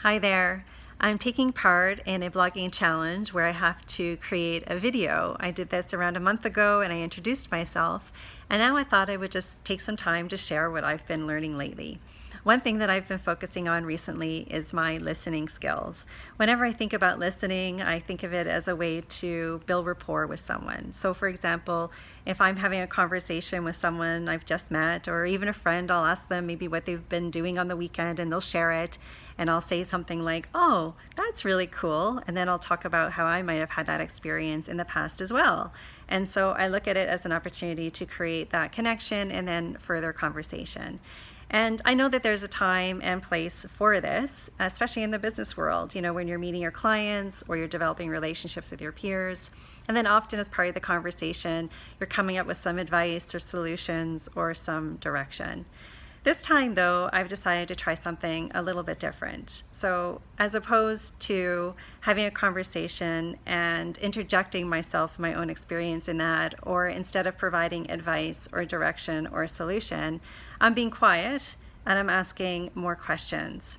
Hi there. I'm taking part in a blogging challenge where I have to create a video. I did this around a month ago and I introduced myself, and now I thought I would just take some time to share what I've been learning lately. One thing that I've been focusing on recently is my listening skills. Whenever I think about listening, I think of it as a way to build rapport with someone. So, for example, if I'm having a conversation with someone I've just met or even a friend, I'll ask them maybe what they've been doing on the weekend and they'll share it. And I'll say something like, "Oh, that's really cool." And then I'll talk about how I might have had that experience in the past as well. And so I look at it as an opportunity to create that connection and then further conversation. And I know that there's a time and place for this, especially in the business world, when you're meeting your clients or you're developing relationships with your peers. And then often as part of the conversation, you're coming up with some advice or solutions or some direction. This time, though, I've decided to try something a little bit different. So, as opposed to having a conversation and interjecting myself, my own experience in that, or instead of providing advice or direction or solution, I'm being quiet and I'm asking more questions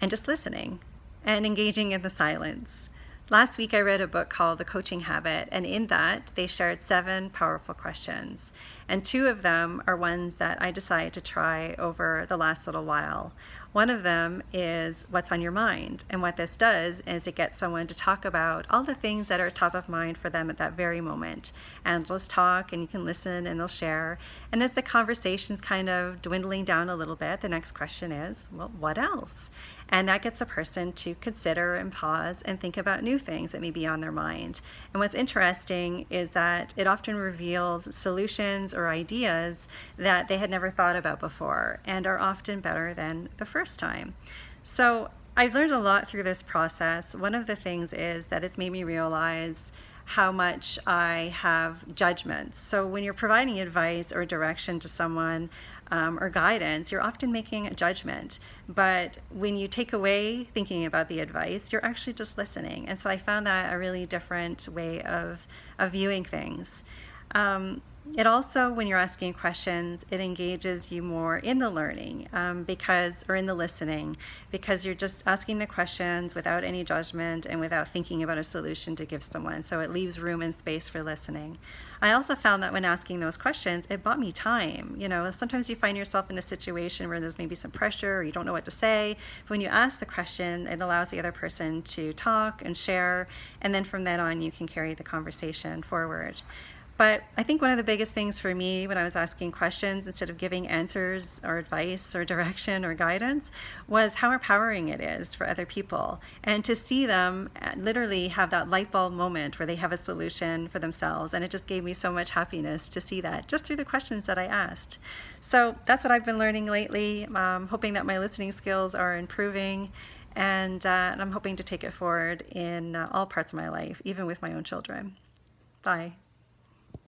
and just listening and engaging in the silence. Last week, I read a book called The Coaching Habit, and in that, they shared 7 powerful questions. And 2 of them are ones that I decided to try over the last little while. One of them is what's on your mind. And what this does is it gets someone to talk about all the things that are top of mind for them at that very moment. And they'll just talk and you can listen and they'll share. And as the conversation's kind of dwindling down a little bit, the next question is, well, what else? And that gets a person to consider and pause and think about new things that may be on their mind. And what's interesting is that it often reveals solutions or ideas that they had never thought about before and are often better than the first time. So I've learned a lot through this process. One of the things is that it's made me realize how much I have judgments. So when you're providing advice or direction to someone or guidance, you're often making a judgment. But when you take away thinking about the advice, you're actually just listening. And so I found that a really different way of viewing things. It also, when you're asking questions, it engages you more in the learning or in the listening, because you're just asking the questions without any judgment and without thinking about a solution to give someone. So it leaves room and space for listening. I also found that when asking those questions, it bought me time. Sometimes you find yourself in a situation where there's maybe some pressure or you don't know what to say. But when you ask the question, it allows the other person to talk and share. And then from then on, you can carry the conversation forward. But I think one of the biggest things for me when I was asking questions, instead of giving answers or advice or direction or guidance, was how empowering it is for other people. And to see them literally have that light bulb moment where they have a solution for themselves. And it just gave me so much happiness to see that just through the questions that I asked. So that's what I've been learning lately, hoping that my listening skills are improving. And I'm hoping to take it forward in all parts of my life, even with my own children. Bye.